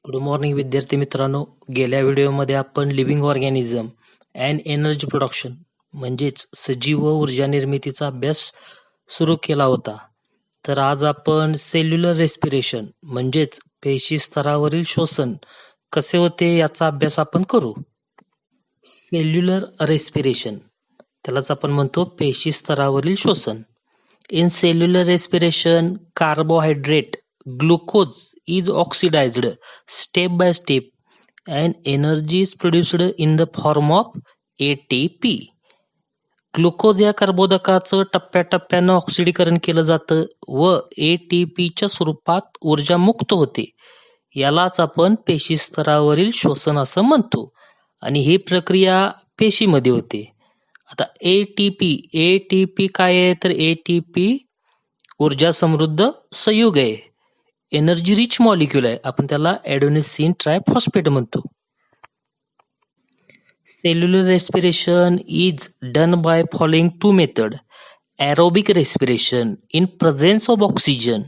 Good morning विद्यार्थी मित्रांनो. गेल्या व्हिडिओमध्ये आपण living organism and energy production म्हणजेच सजीव व ऊर्जा निर्मितीचा अभ्यास सुरू केला होता. तर आज आपण सेल्युलर रेस्पिरेशन म्हणजेच पेशी स्तरावरील श्वसन कसे होते याचा अभ्यास आपण करू. सेल्युलर रेस्पिरेशन त्यालाच आपण म्हणतो पेशी स्तरावरील श्वसन. In cellular respiration carbohydrate glucose is oxidized step by step and energy is produced in the form of ATP. Glucose या कर्बोदकाचं टप्प्याटप्प्यानं ऑक्सिडीकरण केलं जातं व ATPच्या स्वरूपात ऊर्जा मुक्त होते. यालाच आपण पेशी स्तरावरील श्वसन असं म्हणतो आणि ही प्रक्रिया पेशीमध्ये होते. आता ATP काय आहे तर ATP ऊर्जा समृद्ध संयुग आहे, एनर्जी रिच मॉलिक्यूल आहे. आपण त्याला ॲडेनोसिन ट्रायफॉस्फेट म्हणतो. Cellular respiration is done by following two method: aerobic respiration in presence of oxygen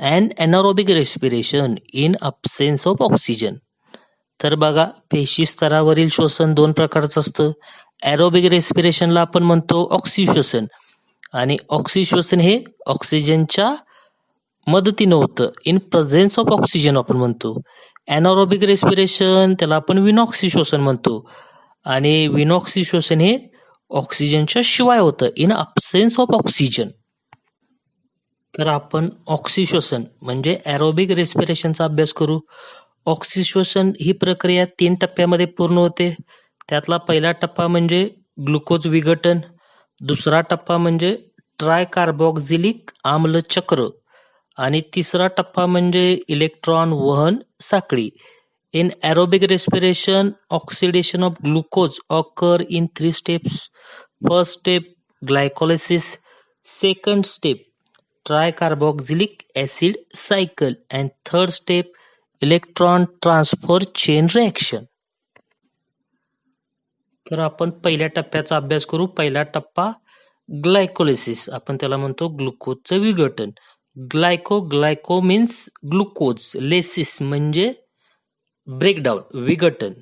and anaerobic respiration in absence of oxygen. तर बघा, पेशी स्तरावरील श्वसन दोन प्रकारचं असतं. एरोबिक रेस्पिरेशनला आपण म्हणतो ऑक्सिश्वसन आणि ऑक्सिश्वसन हे ऑक्सिजनच्या मदतीनं होतं, इन प्रेझेन्स ऑफ ऑक्सिजन आपण म्हणतो. एनारोबिक रेस्पिरेशन त्याला आपण विनॉक्सी श्वसन म्हणतो आणि विनॉक्सी श्वसन हे ऑक्सिजनच्या शिवाय होतं, इन अब्सेन्स ऑफ ऑक्सिजन. तर आपण ऑक्सिश्वसन म्हणजे एरोबिक रेस्पिरेशनचा अभ्यास करू. ऑक्सिश्वसन ही प्रक्रिया 3 टप्प्यामध्ये पूर्ण होते. त्यातला पहिला टप्पा म्हणजे ग्लुकोज विघटन, दुसरा टप्पा म्हणजे ट्रायकार्बॉक्झिलिक आम्ल चक्र आणि तिसरा टप्पा म्हणजे इलेक्ट्रॉन वहन साखळी. In aerobic respiration oxidation of glucose occur in 3 steps. First step glycolysis, second step tricarboxylic acid cycle and third step electron transfer chain reaction. तर आपण पहिल्या टप्प्याचा अभ्यास करू. पहिला टप्पा ग्लायकोलिसिस, आपण त्याला म्हणतो ग्लुकोजचं विघटन. ग्लायको मीन्स ग्लुकोज, लेसिस म्हणजे ब्रेकडाऊन, विघटन.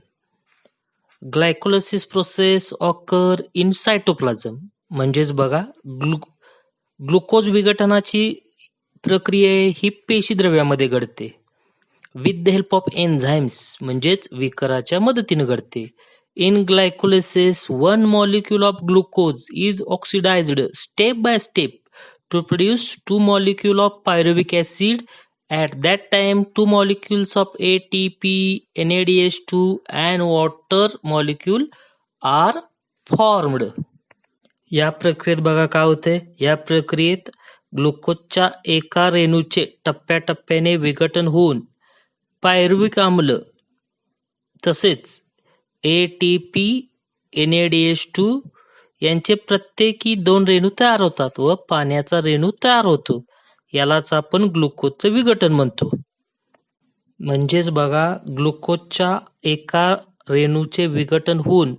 Glycolysis process occur in cytoplasm म्हणजेच बघा, ग्लुकोज विघटनाची प्रक्रिया ही पेशी द्रव्यामध्ये घडते. With the help of enzymes म्हणजेच विकराच्या मदतीने घडते. In glycolysis, one molecule of glucose is oxidized step by step to produce 2 molecules of pyruvic acid. At that time, 2 molecules of ATP, NADH2 and water molecule are formed. या प्रक्रियेत बघा काय होते. या प्रक्रियेत ग्लुकोजच्या एका रेणूचे टप्प्याटप्प्याने विघटन होऊन पायरुविक आम्ल तसेच ATP, NADH2 यांचे प्रत्येकी 2 रेणू तयार होतात व पाण्याचा रेणू तयार होतो. यालाच आपण ग्लुकोजचं विघटन म्हणतो. म्हणजेच बघा, ग्लुकोजच्या एका रेणूचे विघटन होऊन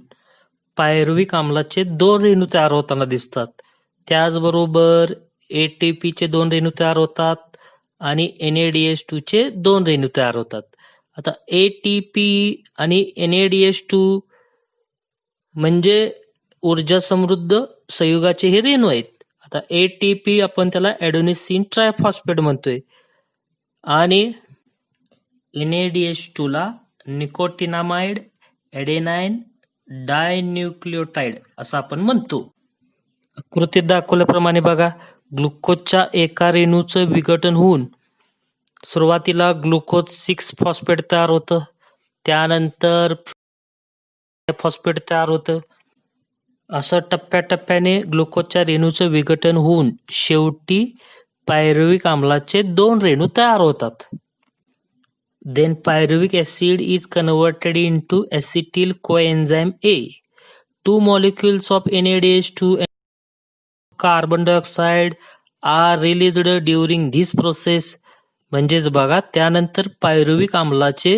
पायरुविक आम्लाचे 2 रेणू तयार होताना दिसतात. त्याचबरोबर ATPचे 2 रेणू तयार होतात आणि NADH2 चे 2 रेणू तयार होतात. आता ATP आणि NADH2 म्हणजे ऊर्जा समृद्ध संयुगाचे हे रेणू आहेत. आता ATP आपण त्याला ॲडेनोसिन ट्रायफॉस्फेट म्हणतोय आणि NADH2 ला निकोटिनामाइड ॲडेनाइन डायन्यूक्लियोटाइड असं आपण म्हणतो. आकृतीत दाखवल्याप्रमाणे बघा, ग्लुकोजच्या एका रेणूचं विघटन होऊन सुरुवातीला ग्लुकोज 6 फॉस्फेट तयार होतं, त्यानंतर फॉस्फेट तयार होतं. असं टप्प्याटप्प्याने ग्लुकोजच्या रेणूचं विघटन होऊन शेवटी पायरुविक आम्लाचे 2 रेणू तयार होतात. Then pyruvic acid is converted into acetyl coenzyme A. 2 molecules of NADH2 and carbon dioxide are released during this process. म्हणजेच बघा, त्यानंतर पायरुविक आम्लाचे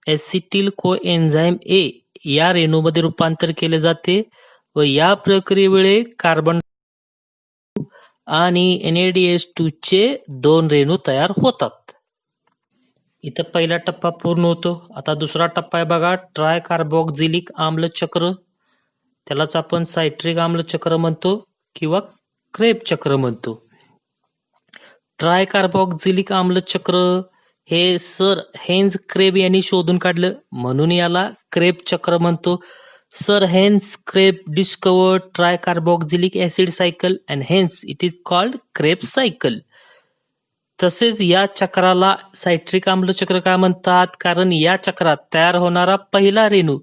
ॲसिटिल कोएन्झाइम A या रेणूमध्ये रूपांतर केले जाते व या प्रक्रियेवेळी कार्बन आणि NADH2 चे 2 रेणू तयार होतात. इथं पहिला टप्पा पूर्ण होतो. आता दुसरा टप्पा आहे बघा, ट्राय कार्बोक्झिलिक आम्ल चक्र. त्यालाच आपण सायट्रिक आम्ल चक्र म्हणतो किंवा क्रेब चक्र म्हणतो. ट्राय कार्बोक्झिलिक आम्ल चक्र हे सर हेन्झ क्रेब यांनी शोधून काढलं, म्हणून याला क्रेब चक्र म्हणतो. Sir Hans Kreb discovered tricarboxylic acid cycle and hence it is called Kreb cycle. तसेच या चक्राला सायट्रिक आम्ल चक्र का म्हणतात? कारण या चक्रात तयार होणारा पहिला रेणू,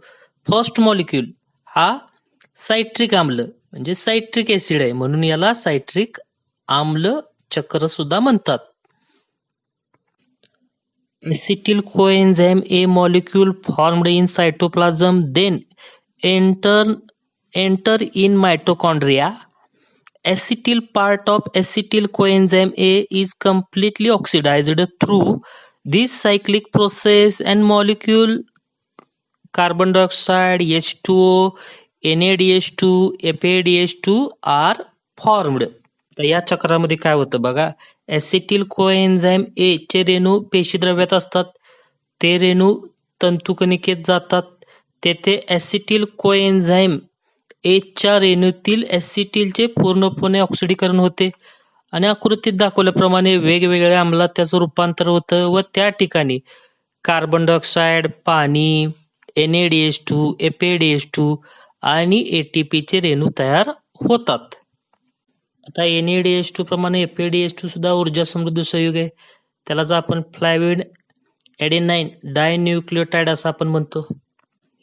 फर्स्ट मॉलिक्यूल, हा सायट्रिक आम्ल म्हणजे सायट्रिक ऍसिड आहे, म्हणून याला सायट्रिक आम्ल चक्र सुद्धा म्हणतात. Acetyl coenzyme A molecule formed in cytoplasm then enter in mitochondria. Acetyl part of acetyl coenzyme A is completely oxidized through this cyclic process and molecule carbon dioxide, H2O, NADH2, FADH2 are formed. तर या चक्रामध्ये काय होतं बघा, ऍसिटिल कोएन्झाइम ए चे रेणू पेशीद्रव्यात असतात. ते रेणू तंतुकणिकेत जातात. तेथे ऍसिटिल कोएन्झाइम ए च्या रेणूतील ऍसिटिलचे पूर्णपणे ऑक्सिडीकरण होते आणि आकृतीत दाखवल्याप्रमाणे वेगवेगळ्या आम्लात त्याचं रूपांतर होतं व त्या ठिकाणी कार्बन डायऑक्साईड, पाणी, NADH2, FADH2 आणि ATP चे रेणू तयार होतात. आता NADH2 प्रमाणे FADH2 सुद्धा ऊर्जा समृद्ध संयुग आहे. त्यालाच आपण फ्लॅविड एडेनाइन डायन्यूक्लियोटाइड असं आपण म्हणतो.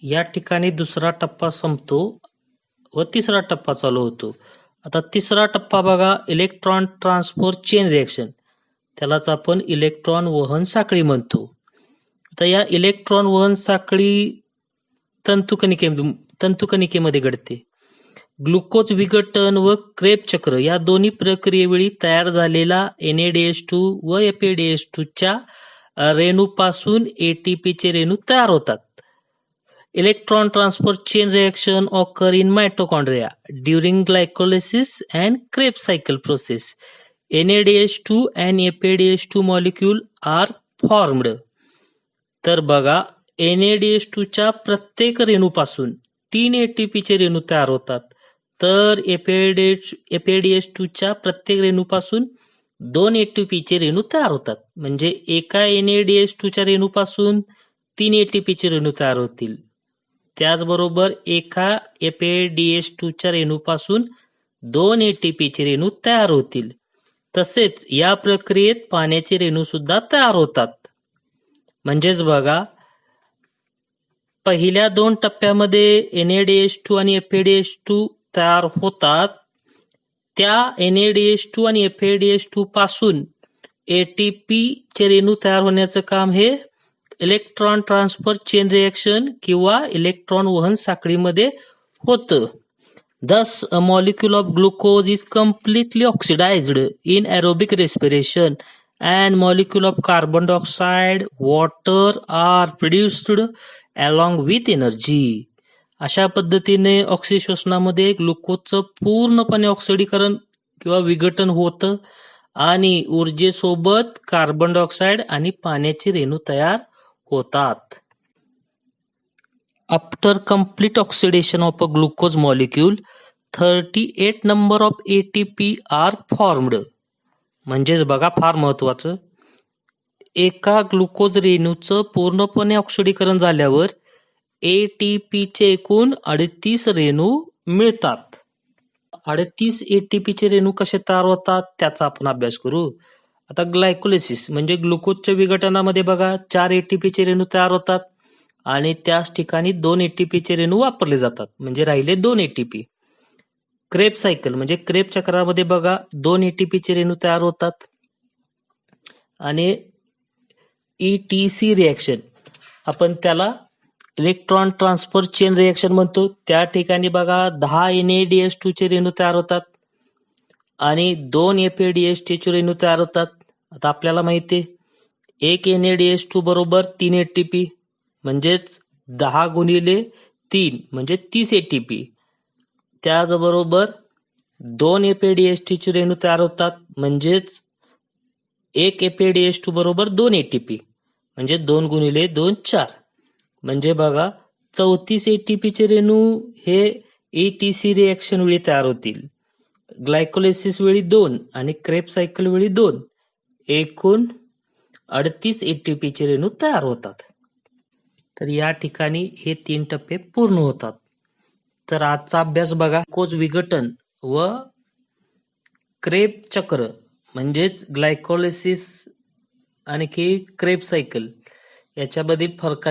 या ठिकाणी दुसरा टप्पा संपतो व तिसरा टप्पा चालू होतो. आता तिसरा टप्पा बघा, इलेक्ट्रॉन ट्रान्सपोर्ट चेन रिएक्शन. त्यालाच आपण इलेक्ट्रॉन वहन साखळी म्हणतो. तर या इलेक्ट्रॉन वहन साखळी तंतुकणिकेमध्ये घडते. ग्लुकोज विघटन व क्रेब चक्र या दोन्ही प्रक्रियेवेळी तयार झालेला NADH2 व FADH2 च्या रेणूपासून ATP चे रेणू तयार होतात. Electron transfer chain reaction occur in mitochondria during glycolysis and crab cycle process. NADH2 and FADH2 molecule R formed. तर बघा, NADH2 च्या प्रत्येक रेणूपासून 3 ATP चे रेणू तयार होतात. तर FADH2 च्या प्रत्येक रेणूपासून 2 ATP चे रेणू तयार होतात. म्हणजे एका NADH2 च्या रेणूपासून 3 ATP चे रेणू तयार होतील. त्याचबरोबर एका FADH2 च्या रेणूपासून 2 ATP चे रेणू तयार होतील. तसेच या प्रक्रियेत पाण्याचे रेणू सुद्धा तयार होतात. म्हणजेच बघा, पहिल्या 2 टप्प्यामध्ये NADH2 आणि FADH2 तयार होतात. त्या NADH2 आणि FADH2 पासून ATP चे रेणू तयार होण्याचं काम हे इलेक्ट्रॉन ट्रान्सफर चेन रिएक्शन किंवा इलेक्ट्रॉन वहन साखळीमध्ये होतं. Thus, a molecule of glucose is completely oxidized in aerobic respiration and molecule of carbon dioxide, water are produced along with energy. अशा पद्धतीने ऑक्सिशोषणामध्ये ग्लुकोजचं पूर्णपणे ऑक्सिडीकरण किंवा विघटन होतं आणि ऊर्जेसोबत कार्बन डायऑक्साईड आणि पाण्याची रेणू तयार होतात. After complete oxidation of a glucose molecule 38 number of ATP are formed. म्हणजेच बघा, फार महत्वाचं, एका ग्लुकोज रेणूचं पूर्णपणे ऑक्सिडीकरण झाल्यावर ATP चे एकूण 38 रेणू मिळतात. 38 ATP चे रेणू कसे तयार होतात त्याचा आपण अभ्यास करू. आता ग्लायकोलिसिस म्हणजे ग्लुकोजच्या विघटनामध्ये बघा 4 ATP चे रेणू तयार होतात आणि त्याच ठिकाणी 2 ATP चे रेणू वापरले जातात, म्हणजे राहिले 2 ATP. क्रेब सायकल म्हणजे क्रेब चक्रामध्ये बघा 2 ATP चे रेणू तयार होतात आणि ETC रिएक्शन आपण त्याला इलेक्ट्रॉन ट्रान्सफर चेन रिएक्शन म्हणतो. त्या ठिकाणी बघा 10 NADH2 चे रेणू तयार होतात आणि 2 FADH2 चे रेणू तयार होतात. आता आपल्याला माहिती आहे 1 NADH2 बरोबर 3 ATP म्हणजेच 10 गुणिले 3 म्हणजे 30 ATP. त्याचबरोबर 2 FADH2 चे रेणू तयार होतात म्हणजेच 1 FADH2 बरोबर 2 ATP म्हणजे 2 गुणिले 2 4. म्हणजे बघा 34 एटीपीचे रेणू हे एटीसी रिएक्शन वेळी तयार होतील. ग्लायकोलिसिस वेळी 2 आणि क्रेब सायकल वेळी 2. एकूण 38 एटीपीचे रेणू तयार होतात. तर या ठिकाणी हे 3 टप्पे पूर्ण होतात. तर आजचा अभ्यास बघा, ग्लुकोज विघटन व क्रेब चक्र म्हणजेच ग्लायकोलिसिस आणखी क्रेब सायकल याच्यामधील फरकाची